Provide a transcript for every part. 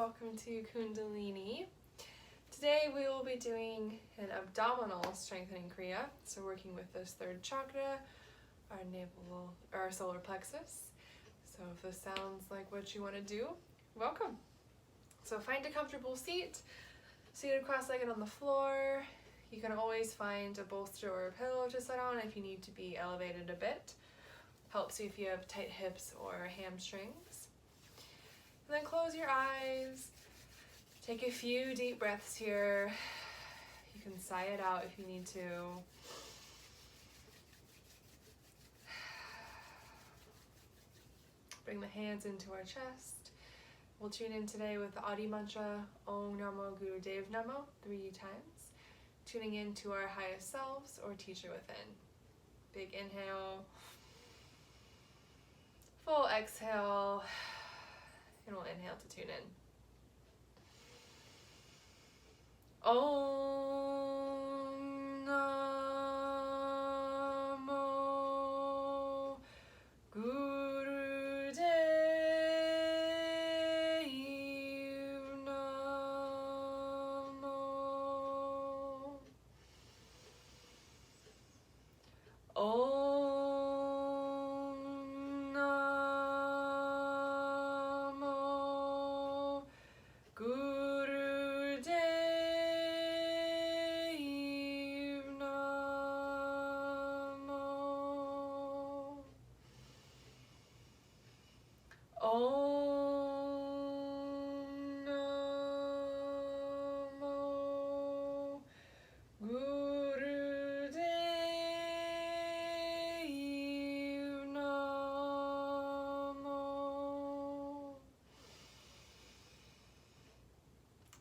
welcome to Kundalini. Today we will be doing an abdominal strengthening kriya, so working with this third chakra, our solar plexus. So if this sounds like what you want to do, welcome. So find a comfortable seat, seated cross-legged on the floor. You can always find a bolster or a pillow to sit on if you need to be elevated a bit. Helps you if you have tight hips or hamstrings. And then close your eyes. Take a few deep breaths here. You can sigh it out if you need to. Bring the hands into our chest. We'll tune in today with the Adi mantra, Om Namo Guru Dev Namo, 3 times. Tuning into our highest selves or teacher within. Big inhale. Full exhale. And we'll inhale to tune in. Om Namo Guru Dev Namo. Om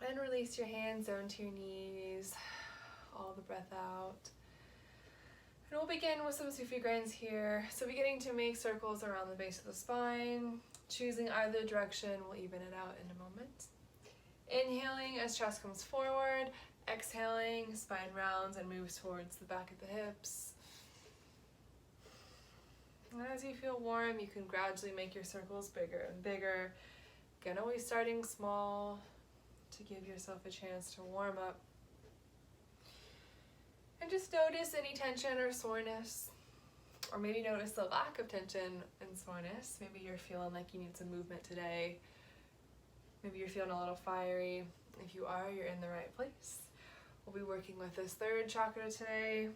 And release your hands down to your knees, all the breath out. And we'll begin with some Sufi grins here. So beginning to make circles around the base of the spine. Choosing either direction, we'll even it out in a moment. Inhaling as chest comes forward. Exhaling, spine rounds and moves towards the back of the hips. And as you feel warm, you can gradually make your circles bigger and bigger. Again, always starting small, to give yourself a chance to warm up. And just notice any tension or soreness, or maybe notice the lack of tension and soreness. Maybe you're feeling like you need some movement today. Maybe you're feeling a little fiery. If you are, you're in the right place. We'll be working with this third chakra today,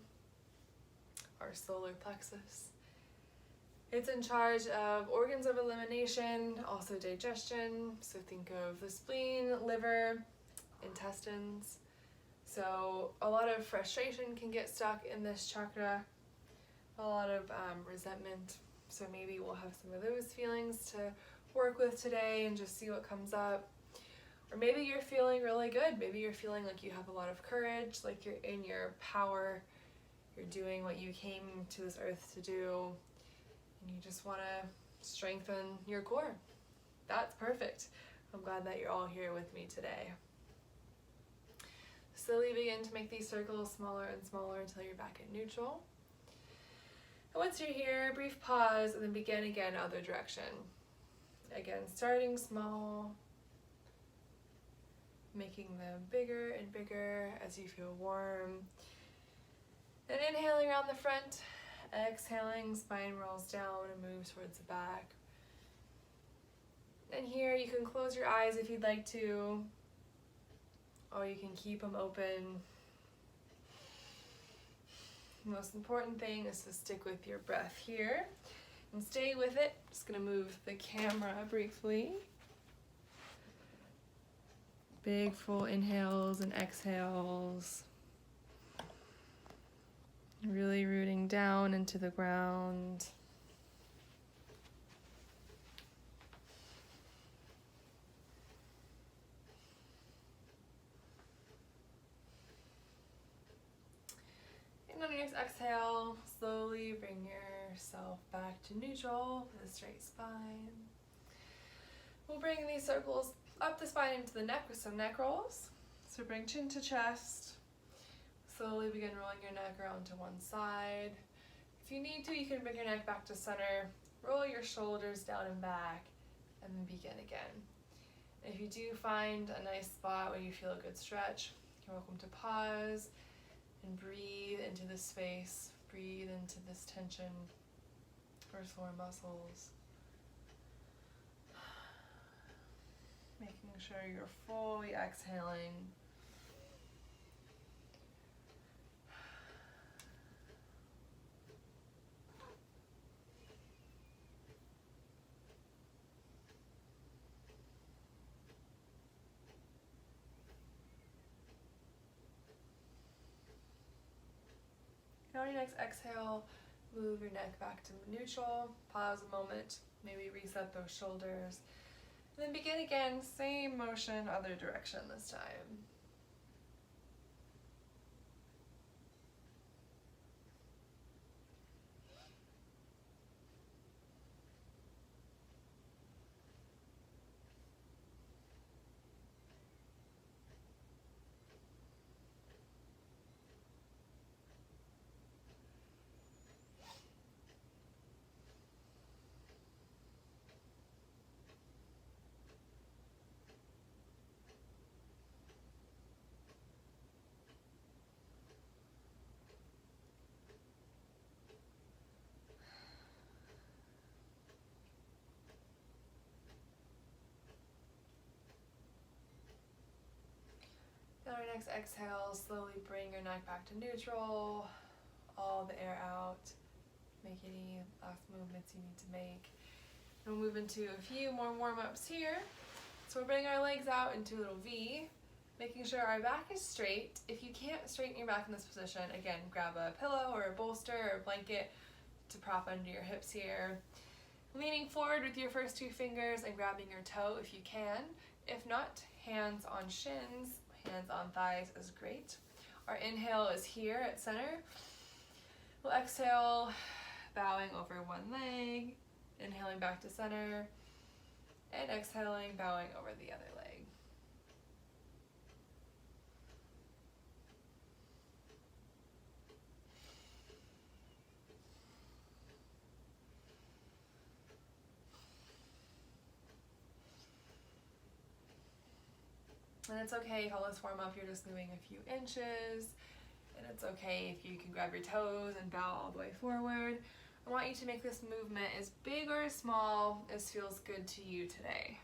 our solar plexus. It's in charge of organs of elimination, also digestion. So think of the spleen, liver, intestines. So a lot of frustration can get stuck in this chakra, a lot of resentment. So maybe we'll have some of those feelings to work with today and just see what comes up. Or maybe you're feeling really good. Maybe you're feeling like you have a lot of courage, like you're in your power. You're doing what you came to this earth to do. And you just want to strengthen your core. That's perfect. I'm glad that you're all here with me today. Slowly begin to make these circles smaller and smaller until you're back at neutral. And once you're here, brief pause and then begin again other direction. Again, starting small, making them bigger and bigger as you feel warm. And inhaling around the front. Exhaling, spine rolls down and moves towards the back. And here you can close your eyes if you'd like to, or you can keep them open. The most important thing is to stick with your breath here and stay with it. Just gonna move the camera briefly. Big full inhales and exhales. Really rooting down into the ground. And on your next exhale, slowly bring yourself back to neutral with a straight spine. We'll bring these circles up the spine into the neck with some neck rolls. So bring chin to chest. Slowly begin rolling your neck around to one side. If you need to, you can bring your neck back to center, roll your shoulders down and back, and then begin again. If you do find a nice spot where you feel a good stretch, you're welcome to pause and breathe into this space. Breathe into this tension or sore muscles. Making sure you're fully exhaling. And on your next exhale, move your neck back to neutral. Pause a moment, maybe reset those shoulders. And then begin again, same motion, other direction this time. On your next exhale, slowly bring your neck back to neutral, all the air out. Make any last movements you need to make. And we'll move into a few more warm-ups here. So we'll bring our legs out into a little V, making sure our back is straight. If you can't straighten your back in this position, again, grab a pillow or a bolster or a blanket to prop under your hips here. Leaning forward with your first two fingers and grabbing your toe if you can. If not, hands on shins, hands on thighs is great. Our inhale is here at center. We'll exhale, bowing over one leg, inhaling back to center, and exhaling, bowing over the other leg. And it's okay if all this warm up, you're just moving a few inches. And it's okay if you can grab your toes and bow all the way forward. I want you to make this movement as big or as small as feels good to you today.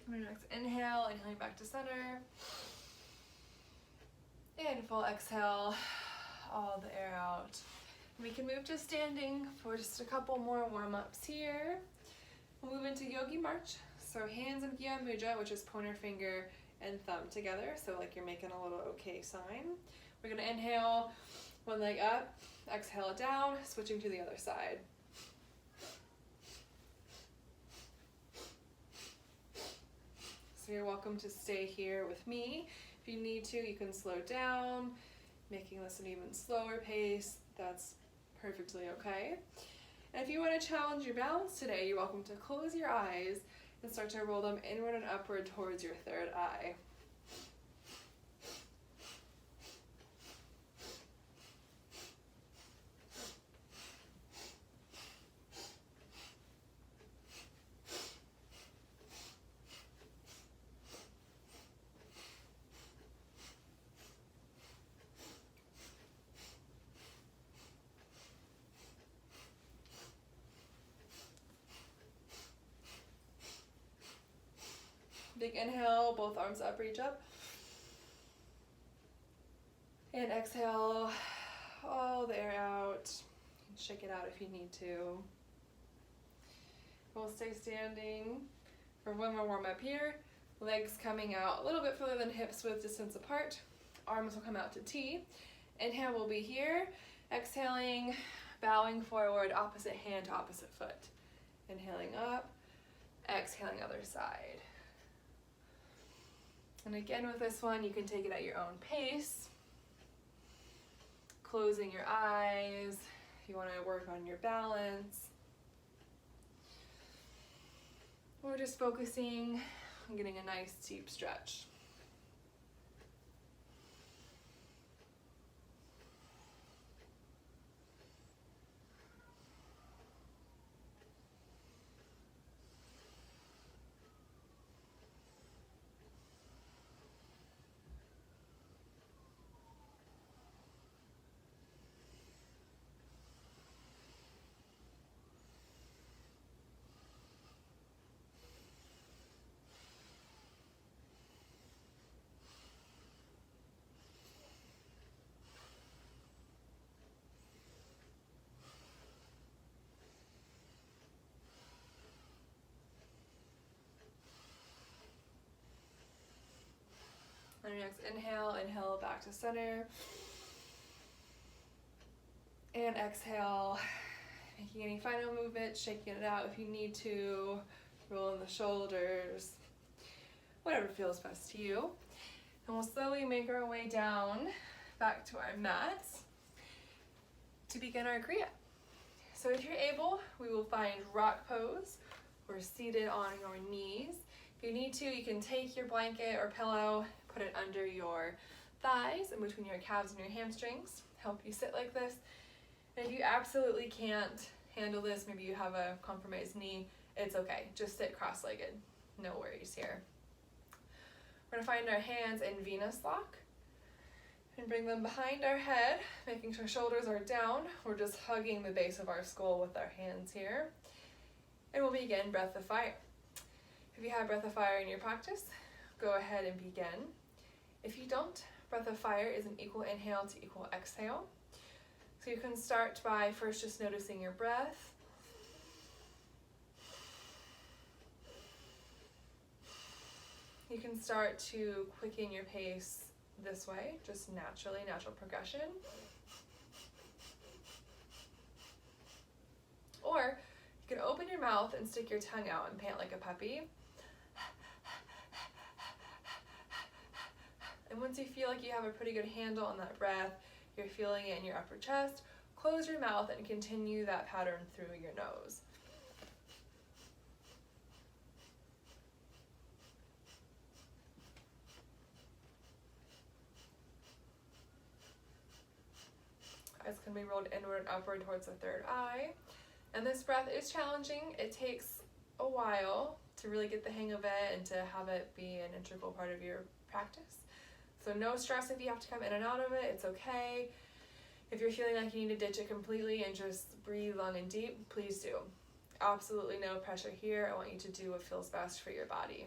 On your next inhale, inhaling back to center. And full exhale, all the air out. We can move to standing for just a couple more warm-ups here. We'll move into Yogi March. So hands in Gya Mudra, which is pointer finger and thumb together. So like you're making a little okay sign. We're gonna inhale, one leg up, exhale it down, switching to the other side. So you're welcome to stay here with me. If you need to, you can slow down, making this an even slower pace. That's perfectly okay. And if you want to challenge your balance today, you're welcome to close your eyes and start to roll them inward and upward towards your third eye. Big inhale, both arms up, reach up. And exhale, all the air out. Shake it out if you need to. We'll stay standing for one more warm up here. Legs coming out a little bit further than hips width distance apart. Arms will come out to T. Inhale will be here. Exhaling, bowing forward, opposite hand to opposite foot. Inhaling up, exhaling other side. And again with this one, you can take it at your own pace. Closing your eyes if you want to work on your balance. Or just focusing on getting a nice deep stretch. On your next inhale, inhale back to center. And exhale, making any final movements, shaking it out if you need to, rolling the shoulders, whatever feels best to you. And we'll slowly make our way down back to our mats to begin our kriya. So if you're able, we will find rock pose or seated on your knees. If you need to, you can take your blanket or pillow, put it under your thighs and between your calves and your hamstrings, help you sit like this. And if you absolutely can't handle this, maybe you have a compromised knee, it's okay. Just sit cross-legged, no worries here. We're gonna find our hands in Venus lock and bring them behind our head, making sure shoulders are down. We're just hugging the base of our skull with our hands here. And we'll begin breath of fire. If you have breath of fire in your practice, go ahead and begin. If you don't, breath of fire is an equal inhale to equal exhale. So you can start by first just noticing your breath. You can start to quicken your pace this way, just naturally, natural progression. Or you can open your mouth and stick your tongue out and pant like a puppy. And once you feel like you have a pretty good handle on that breath, you're feeling it in your upper chest, close your mouth and continue that pattern through your nose. Eyes can be rolled inward and upward towards the third eye. And this breath is challenging. It takes a while to really get the hang of it and to have it be an integral part of your practice. So no stress if you have to come in and out of it, it's okay. If you're feeling like you need to ditch it completely and just breathe long and deep, please do. Absolutely no pressure here. I want you to do what feels best for your body.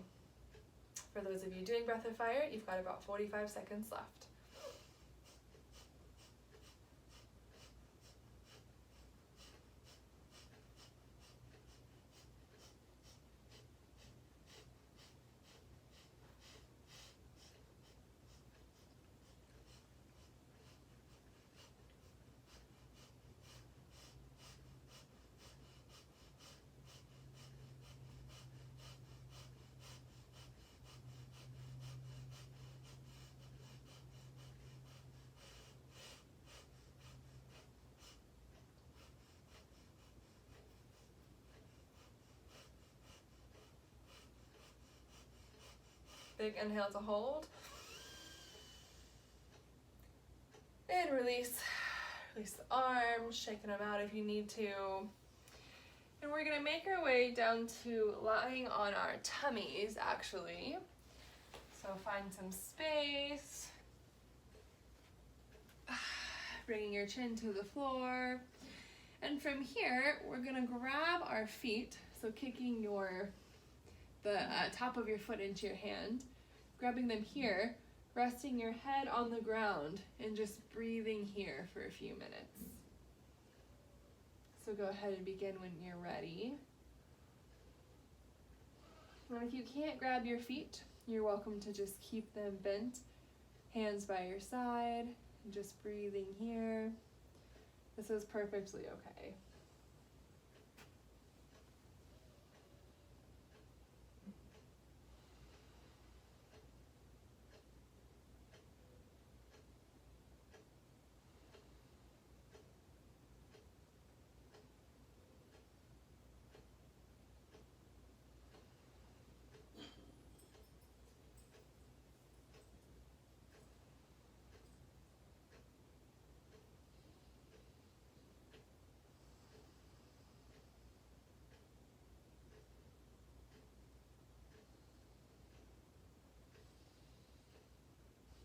For those of you doing breath of fire, you've got about 45 seconds left. Big inhale to hold. And release. Release the arms, shaking them out if you need to. And we're gonna make our way down to lying on our tummies, actually. So find some space. Bringing your chin to the floor. And from here, we're gonna grab our feet, so kicking the top of your foot into your hand, grabbing them here, resting your head on the ground, and just breathing here for a few minutes. So go ahead and begin when you're ready. And if you can't grab your feet, you're welcome to just keep them bent, hands by your side, Just breathing here. This is perfectly okay.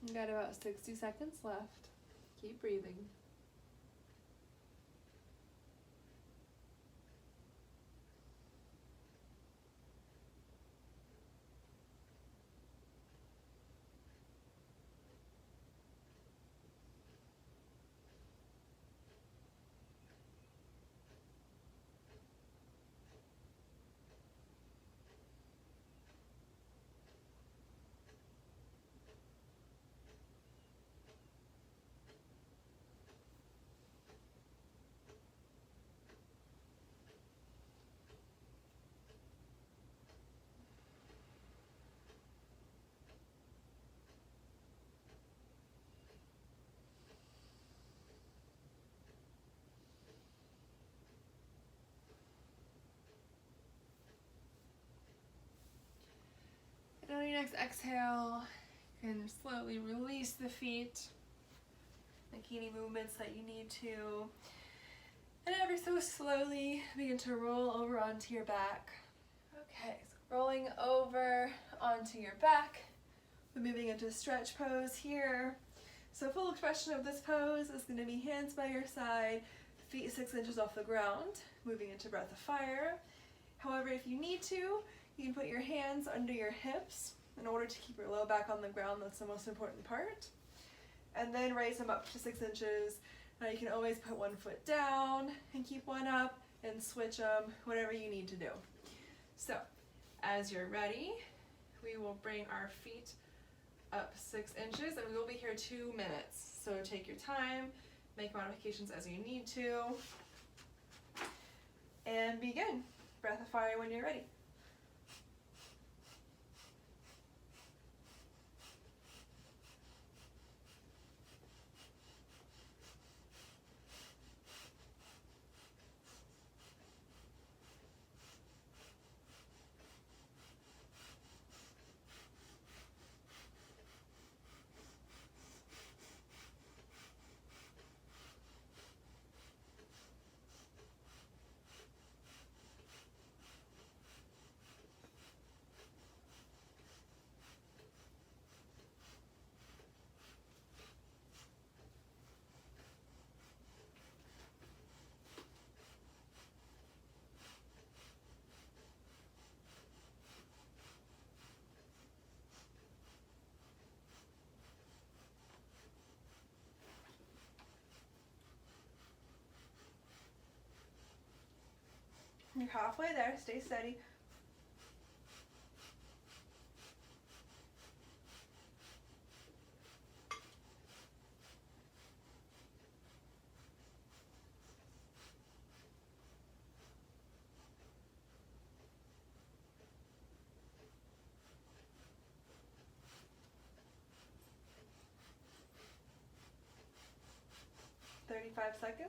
You got about 60 seconds left. Keep breathing. And on your next exhale, you can slowly release the feet, make any movements that you need to. And ever so slowly begin to roll over onto your back. Okay, so rolling over onto your back. We're moving into stretch pose here. So full expression of this pose is going to be hands by your side, feet 6 inches off the ground, moving into breath of fire. However, if you need to, you can put your hands under your hips in order to keep your low back on the ground. That's the most important part. And then raise them up to 6 inches. Now you can always put one foot down and keep one up and switch them, whatever you need to do. So, as you're ready, we will bring our feet up 6 inches and we will be here 2 minutes. So take your time, make modifications as you need to, and begin. Breath of fire when you're ready. You're halfway there, stay steady. Thirty-five seconds.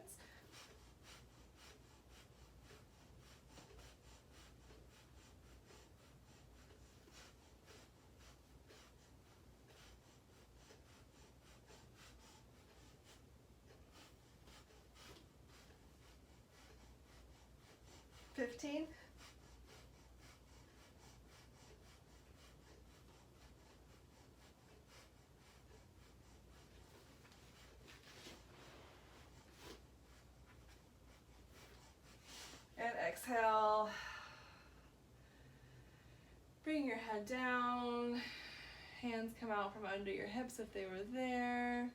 $15. And exhale. Bring your head down. Hands come out from under your hips if they were there.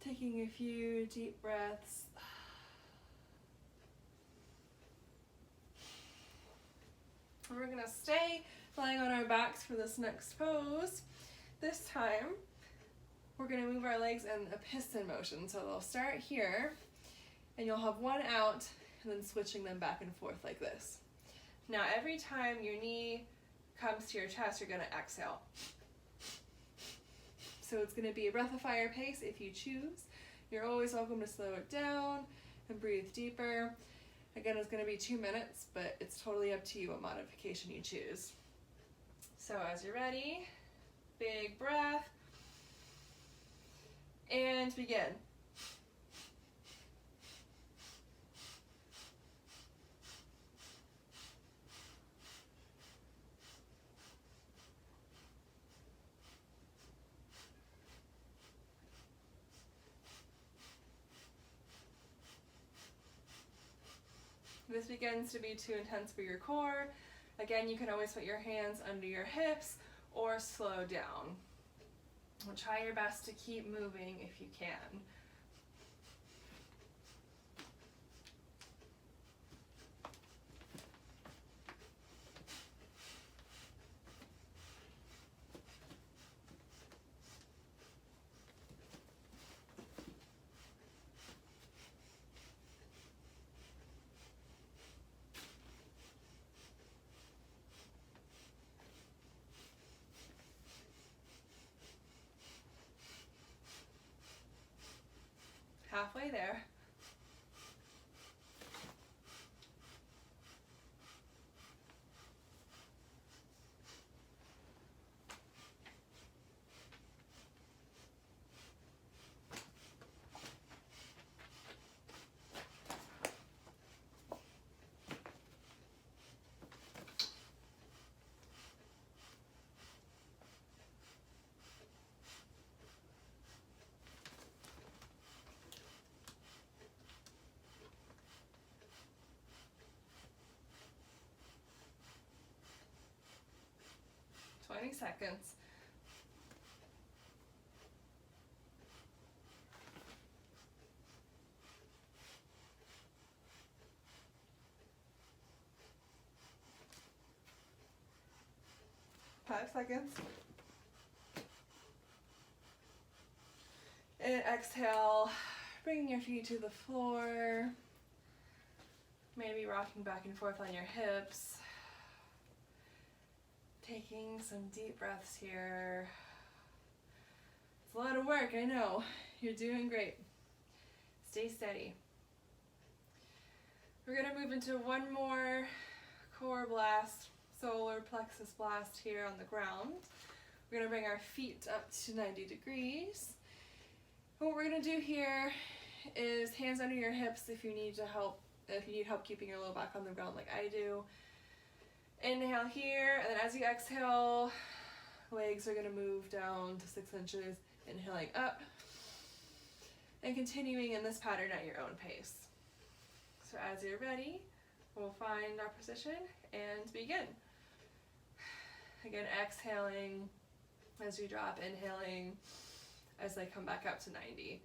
Taking a few deep breaths. We're going to stay lying on our backs for this next pose. This time, we're going to move our legs in a piston motion. So they'll start here, and you'll have one out, and then switching them back and forth like this. Now every time your knee comes to your chest, you're going to exhale. So it's going to be a breath of fire pace if you choose. You're always welcome to slow it down and breathe deeper. Again, it's going to be 2 minutes, but it's totally up to you what modification you choose. So as you're ready, big breath, and begin. This begins to be too intense for your core. Again, you can always put your hands under your hips or slow down. Try your best to keep moving if you can. Halfway there. Seconds. Five seconds. And exhale, bringing your feet to the floor. Maybe rocking back and forth on your hips. Taking some deep breaths here. It's a lot of work, I know. You're doing great. Stay steady. We're going to move into one more core blast, solar plexus blast here on the ground. We're going to bring our feet up to 90 degrees. What we're going to do here is hands under your hips if you need help keeping your low back on the ground like I do. Inhale here, and then as you exhale, legs are going to move down to 6 inches, inhaling up, and continuing in this pattern at your own pace. So as you're ready, we'll find our position and begin. Again, exhaling as you drop, inhaling as they come back up to 90.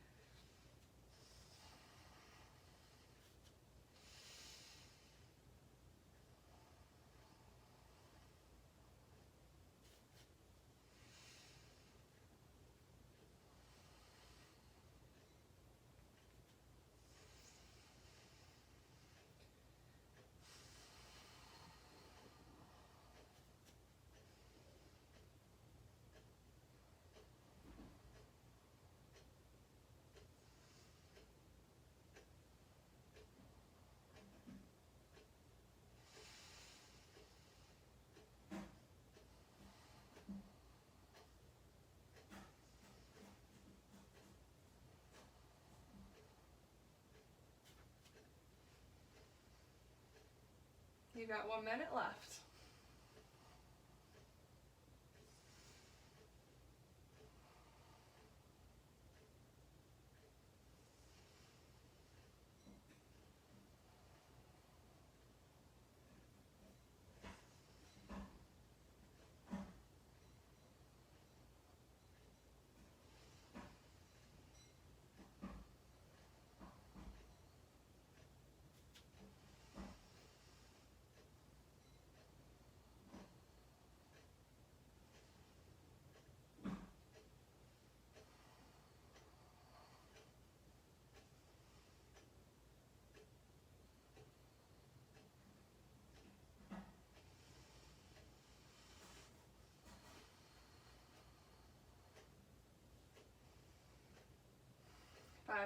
You've got 1 minute left.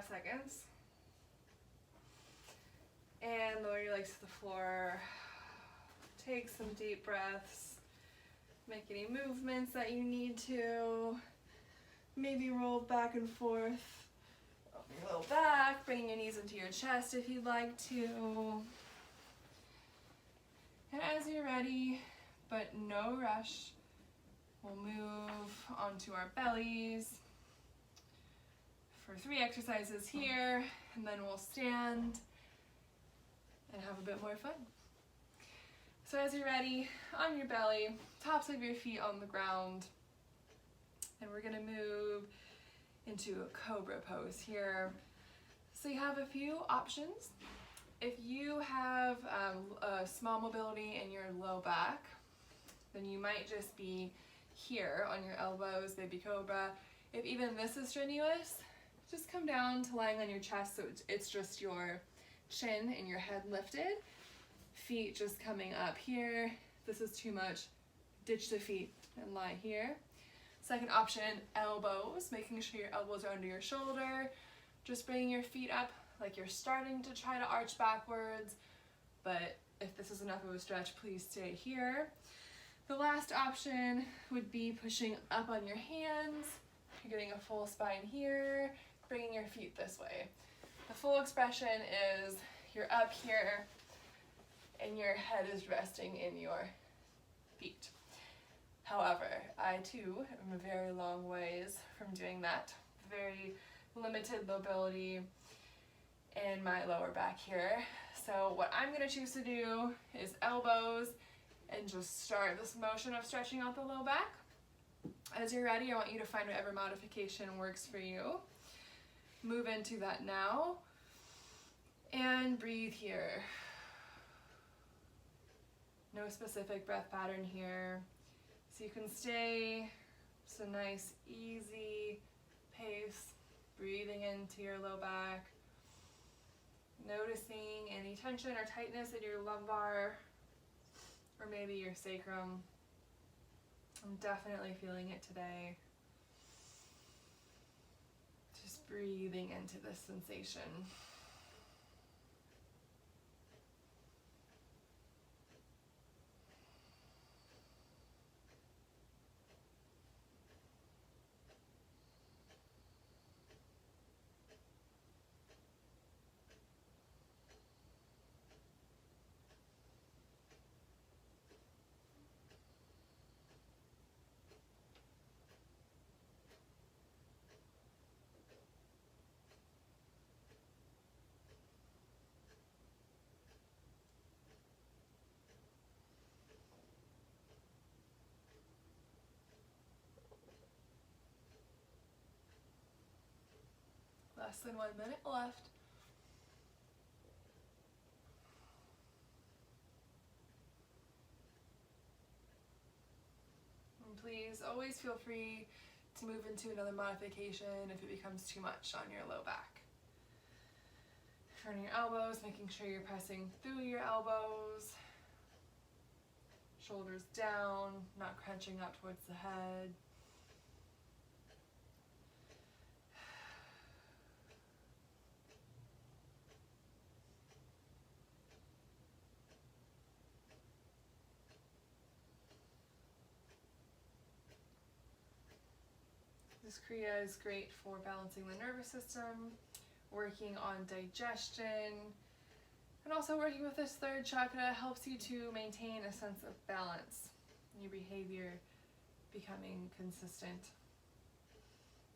5 seconds. And lower your legs to the floor. Take some deep breaths. Make any movements that you need to. Maybe roll back and forth. Up your low back, bringing your knees into your chest if you'd like to. And as you're ready, but no rush, we'll move onto our bellies for 3 exercises here, and then we'll stand and have a bit more fun. So as you're ready, on your belly, tops of your feet on the ground, and we're gonna move into a cobra pose here. So you have a few options. If you have a small mobility in your low back, then you might just be here on your elbows, baby cobra. If even this is strenuous, just come down to lying on your chest so it's just your chin and your head lifted. Feet just coming up here. If this is too much, ditch the feet and lie here. Second option, elbows, making sure your elbows are under your shoulder. Just bringing your feet up like you're starting to try to arch backwards, but if this is enough of a stretch, please stay here. The last option would be pushing up on your hands. You're getting a full spine here, bringing your feet this way. The full expression is you're up here and your head is resting in your feet. However, I too am a very long ways from doing that. Very limited mobility in my lower back here. So what I'm gonna choose to do is elbows and just start this motion of stretching out the low back. As you're ready, I want you to find whatever modification works for you. Move into that now and breathe here. No specific breath pattern here. So you can stay just a nice easy pace, breathing into your low back, noticing any tension or tightness in your lumbar or maybe your sacrum. I'm definitely feeling it today. Just breathing into this sensation. Less than 1 minute left. And please always feel free to move into another modification if it becomes too much on your low back. Turning your elbows, making sure you're pressing through your elbows. Shoulders down, not crunching up towards the head. This kriya is great for balancing the nervous system, working on digestion, and also working with this third chakra helps you to maintain a sense of balance, your behavior becoming consistent.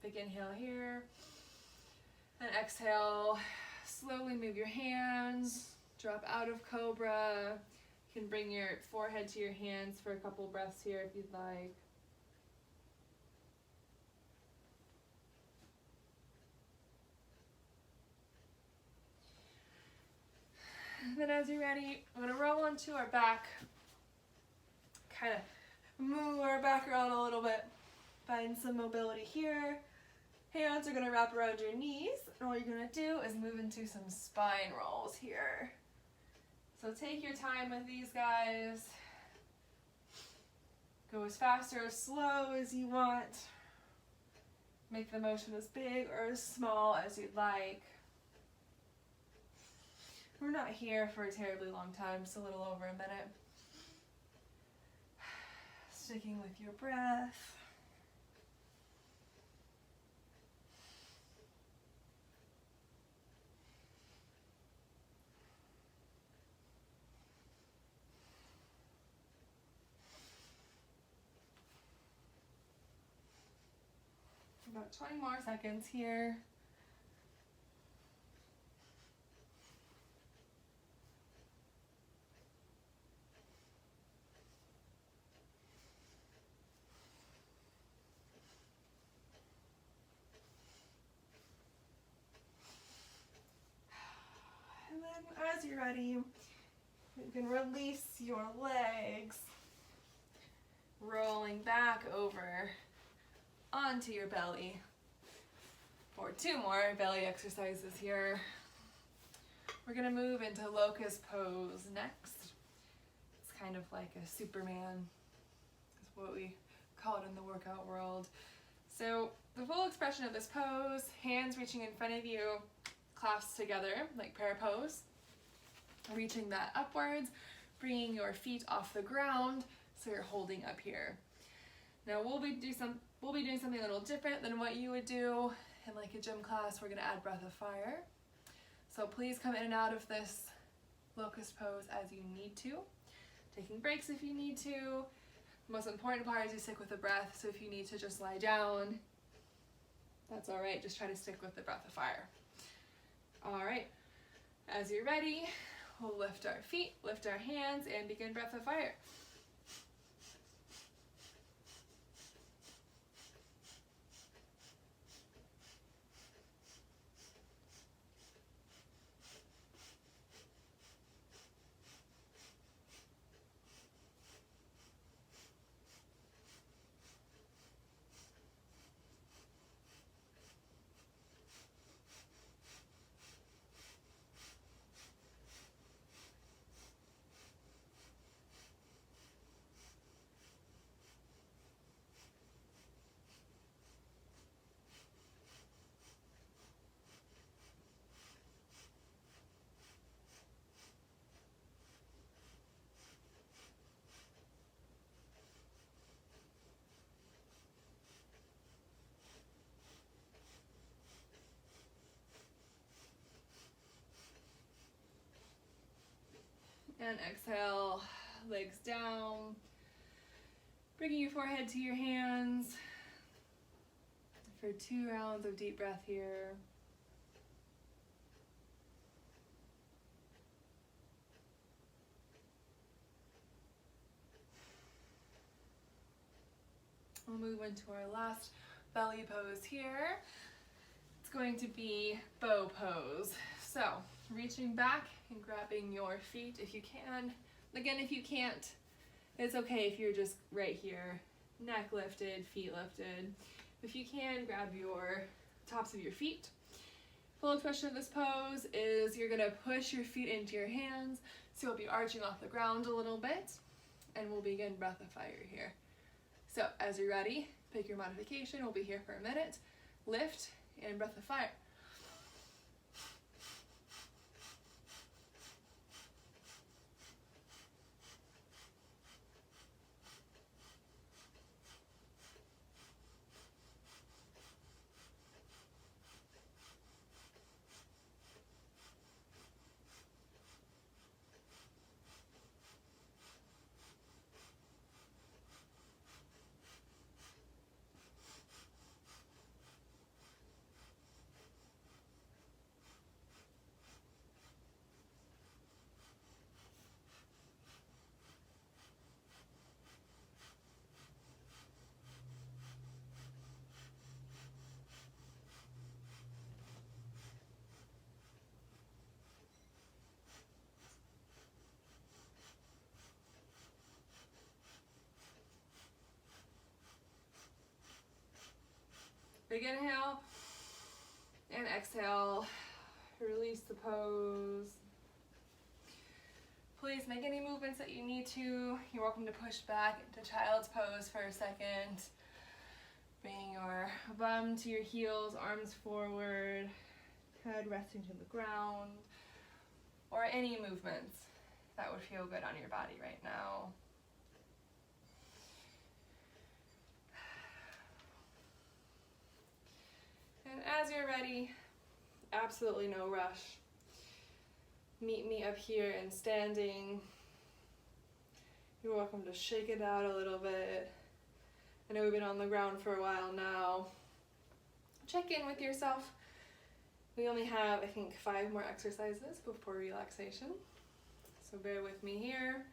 Big inhale here, and exhale, slowly move your hands, drop out of cobra. You can bring your forehead to your hands for a couple breaths here if you'd like. And then as you're ready, we're gonna roll onto our back, kind of move our back around a little bit, find some mobility here. Hands are gonna wrap around your knees, and all you're gonna do is move into some spine rolls here. So take your time with these guys. Go as fast or as slow as you want. Make the motion as big or as small as you'd like. We're not here for a terribly long time, just a little over a minute. Sticking with your breath. About 20 more seconds here. And then as you're ready, you can release your legs, rolling back over onto your belly for 2 more belly exercises here. We're gonna move into locust pose next. It's kind of like a Superman, is what we call it in the workout world. So the full expression of this pose, hands reaching in front of you, clasped together like prayer pose, reaching that upwards, bringing your feet off the ground so you're holding up here. Now we'll be doing something a little different than what you would do in like a gym class. We're gonna add breath of fire. So please come in and out of this locust pose as you need to, taking breaks if you need to. The most important part is you stick with the breath, so if you need to just lie down, that's all right, just try to stick with the breath of fire. All right, as you're ready, we'll lift our feet, lift our hands, and begin breath of fire. And exhale, legs down, bringing your forehead to your hands for 2 rounds of deep breath here. We'll move into our last belly pose here. It's going to be bow pose. So reaching back and grabbing your feet if you can. Again, if you can't, it's okay if you're just right here, neck lifted, feet lifted. If you can, grab your tops of your feet. Full expression of this pose is you're gonna push your feet into your hands, so you'll be arching off the ground a little bit, and we'll begin breath of fire here. So as you're ready, pick your modification. We'll be here for a minute. Lift and breath of fire. Big inhale and exhale. Release the pose. Please make any movements that you need to. You're welcome to push back into child's pose for a second. Bringing your bum to your heels, arms forward, head resting to the ground, or any movements that would feel good on your body right now. And as you're ready, absolutely no rush. Meet me up here in standing. You're welcome to shake it out a little bit. I know we've been on the ground for a while now. Check in with yourself. We only have, I think, 5 more exercises before relaxation. So bear with me here.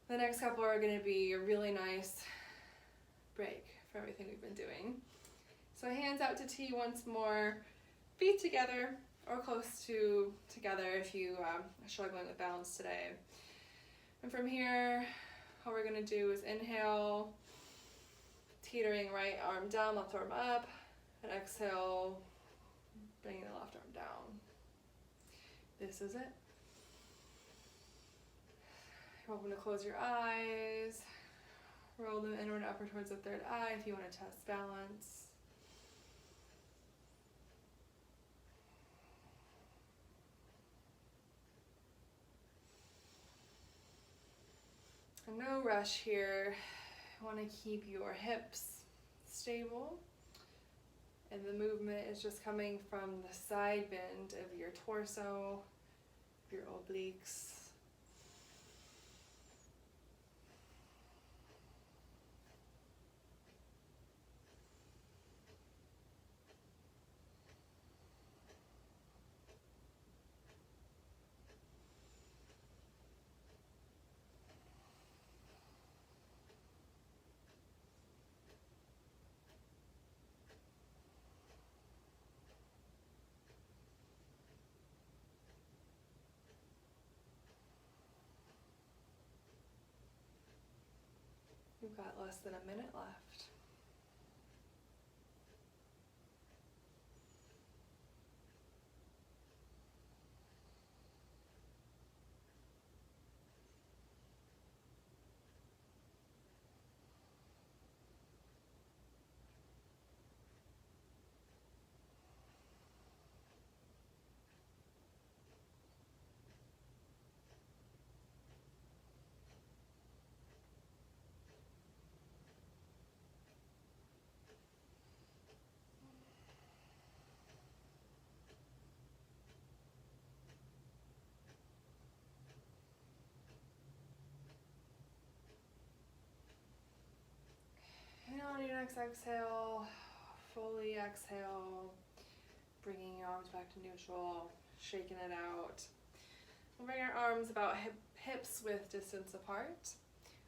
The next couple are going to be a really nice break for everything we've been doing. So hands out to T once more, feet together or close to together if you are struggling with balance today. And from here, what we're going to do is inhale, teetering right arm down, left arm up, and exhale, bringing the left arm down. This is it. You're welcome to close your eyes, roll them inward and upward towards the third eye if you want to test balance. And no rush here. You want to keep your hips stable, and the movement is just coming from the side bend of your torso, your obliques. You've got less than a minute left. And on your next exhale, fully exhale, bringing your arms back to neutral, shaking it out. We'll bring our arms about hips width distance apart.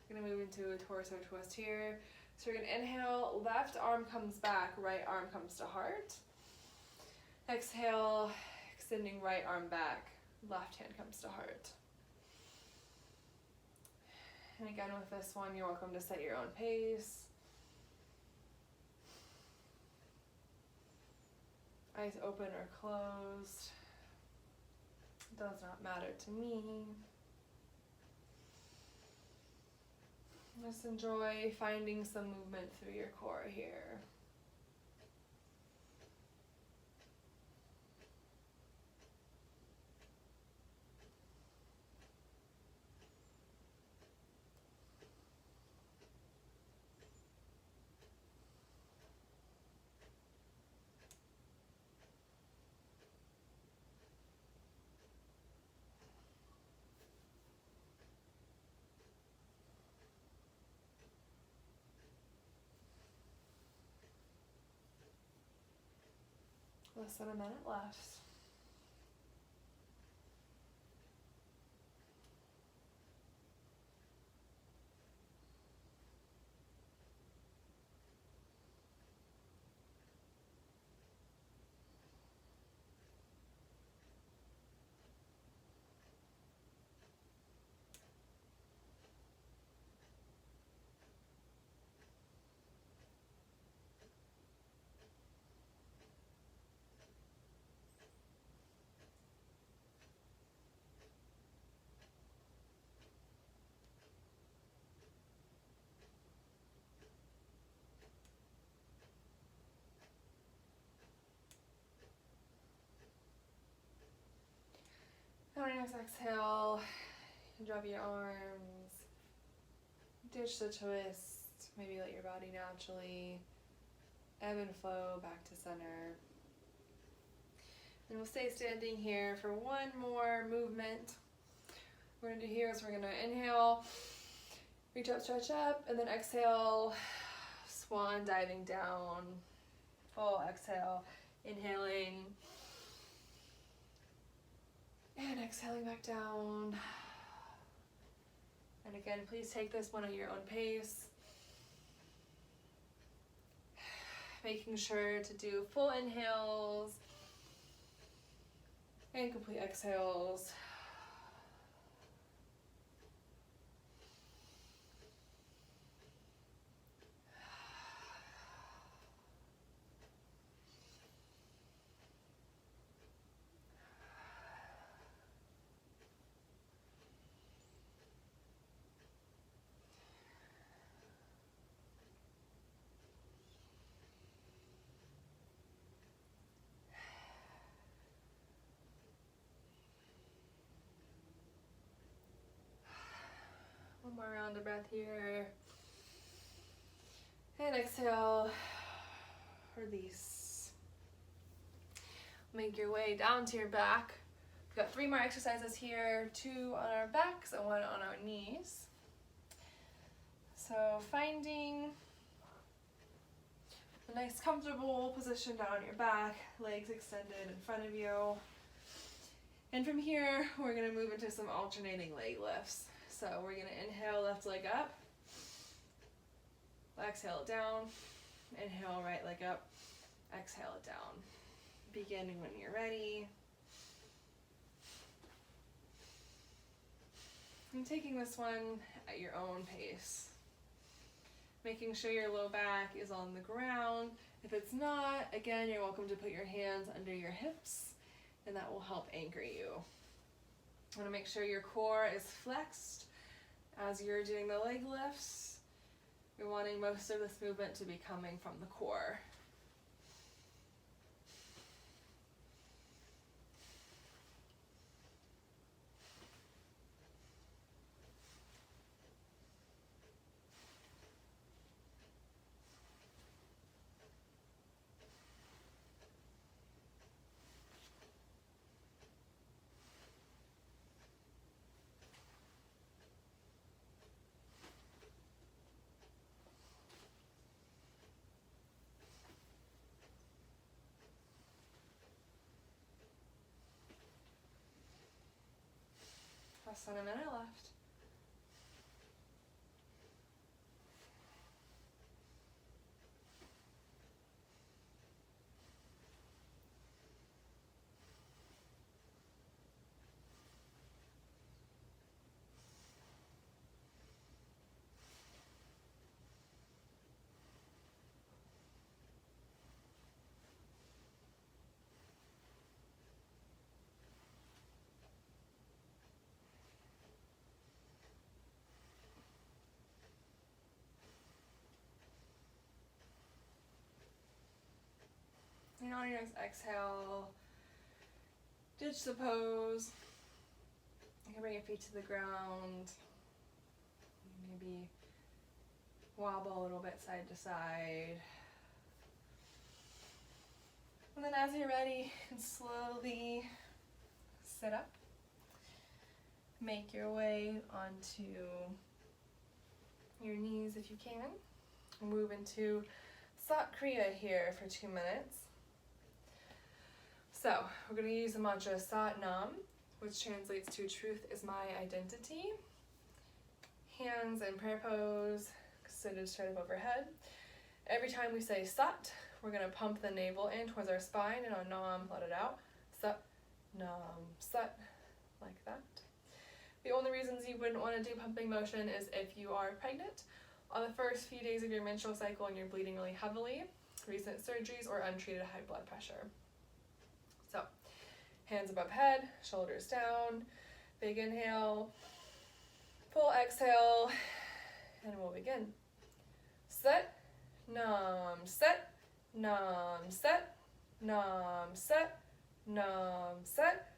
We're going to move into a torso twist here. So we're going to inhale, left arm comes back, right arm comes to heart. Exhale, extending right arm back, left hand comes to heart. And again with this one, you're welcome to set your own pace. Eyes open or closed, does not matter to me. Just enjoy finding some movement through your core here. Less than a minute left. On your next exhale, you drop your arms, ditch the twist, maybe let your body naturally ebb and flow back to center. And we'll stay standing here for one more movement. What we're going to do here is we're going to inhale, reach up, stretch up, and then exhale, swan diving down. Full exhale, inhaling, and exhaling back down. And again, please take this one at your own pace. Making sure to do full inhales and complete exhales. One more round of breath here. And exhale, release. Make your way down to your back. We've got 3 more exercises here, 2 on our backs and 1 on our knees. So finding a nice comfortable position down on your back, legs extended in front of you. And from here, we're gonna move into some alternating leg lifts. So we're gonna inhale, left leg up, exhale it down, inhale, right leg up, exhale it down. Beginning when you're ready. And taking this one at your own pace. Making sure your low back is on the ground. If it's not, again, you're welcome to put your hands under your hips, and that will help anchor you. You want to make sure your core is flexed as you're doing the leg lifts. You're wanting most of this movement to be coming from the core. Less than a minute left. And on your next exhale, ditch the pose. You can bring your feet to the ground. Maybe wobble a little bit side to side. And then as you're ready, you can slowly sit up. Make your way onto your knees if you can. Move into Sat Kriya here for 2 minutes. So we're going to use the mantra Sat Nam, which translates to truth is my identity. Hands in prayer pose, seated straight up overhead. Every time we say Sat, we're going to pump the navel in towards our spine, and on Nam, let it out. Sat, Nam, Sat, like that. The only reasons you wouldn't want to do pumping motion is if you are pregnant, on the first few days of your menstrual cycle and you're bleeding really heavily, recent surgeries, or untreated high blood pressure. So, hands above head, shoulders down, big inhale, full exhale, and we'll begin. Set, Nam, set, Nam, set, Nam, set, Nam, set,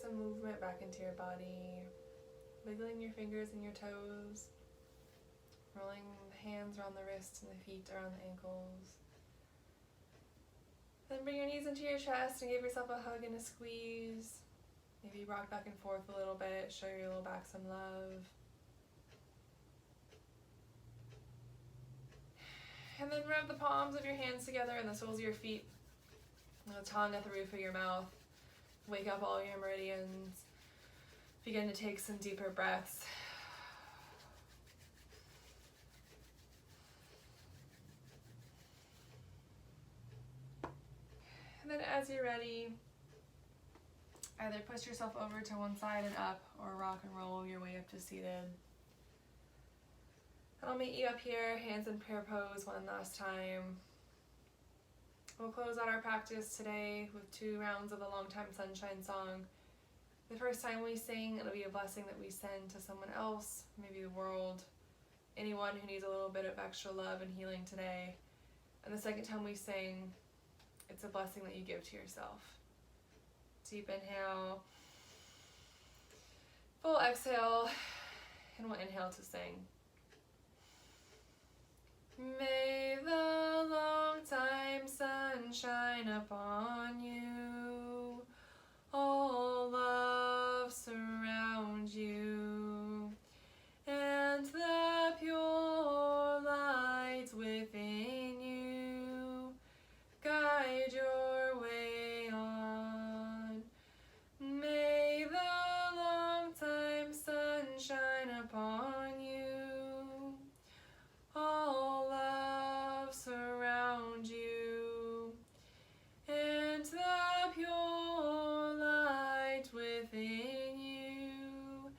some movement back into your body, wiggling your fingers and your toes, rolling the hands around the wrists and the feet around the ankles. Then bring your knees into your chest and give yourself a hug and a squeeze. Maybe rock back and forth a little bit, show your little back some love. And then rub the palms of your hands together and the soles of your feet, and the tongue at the roof of your mouth. Wake up all your meridians. Begin to take some deeper breaths. And then as you're ready, either push yourself over to one side and up, or rock and roll your way up to seated. And I'll meet you up here, hands in prayer pose one last time. We'll close out our practice today with 2 rounds of the Long Time Sunshine song. The first time we sing, it'll be a blessing that we send to someone else, maybe the world, anyone who needs a little bit of extra love and healing today. And the second time we sing, it's a blessing that you give to yourself. Deep inhale, full exhale, and we'll inhale to sing. May the long time sun shine upon you, all love surround you, and the pure light within you guide your way on. May the long time sun shine upon you, all love surround you, and the pure light within you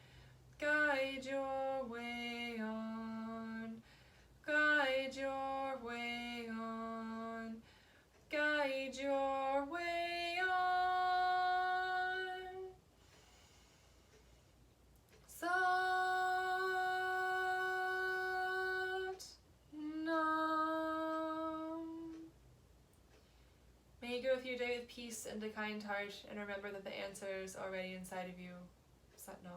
guide your way on, guide your way on, guide your way on. May you go with your day with peace and a kind heart, and remember that the answer is already inside of you. Sat Nam.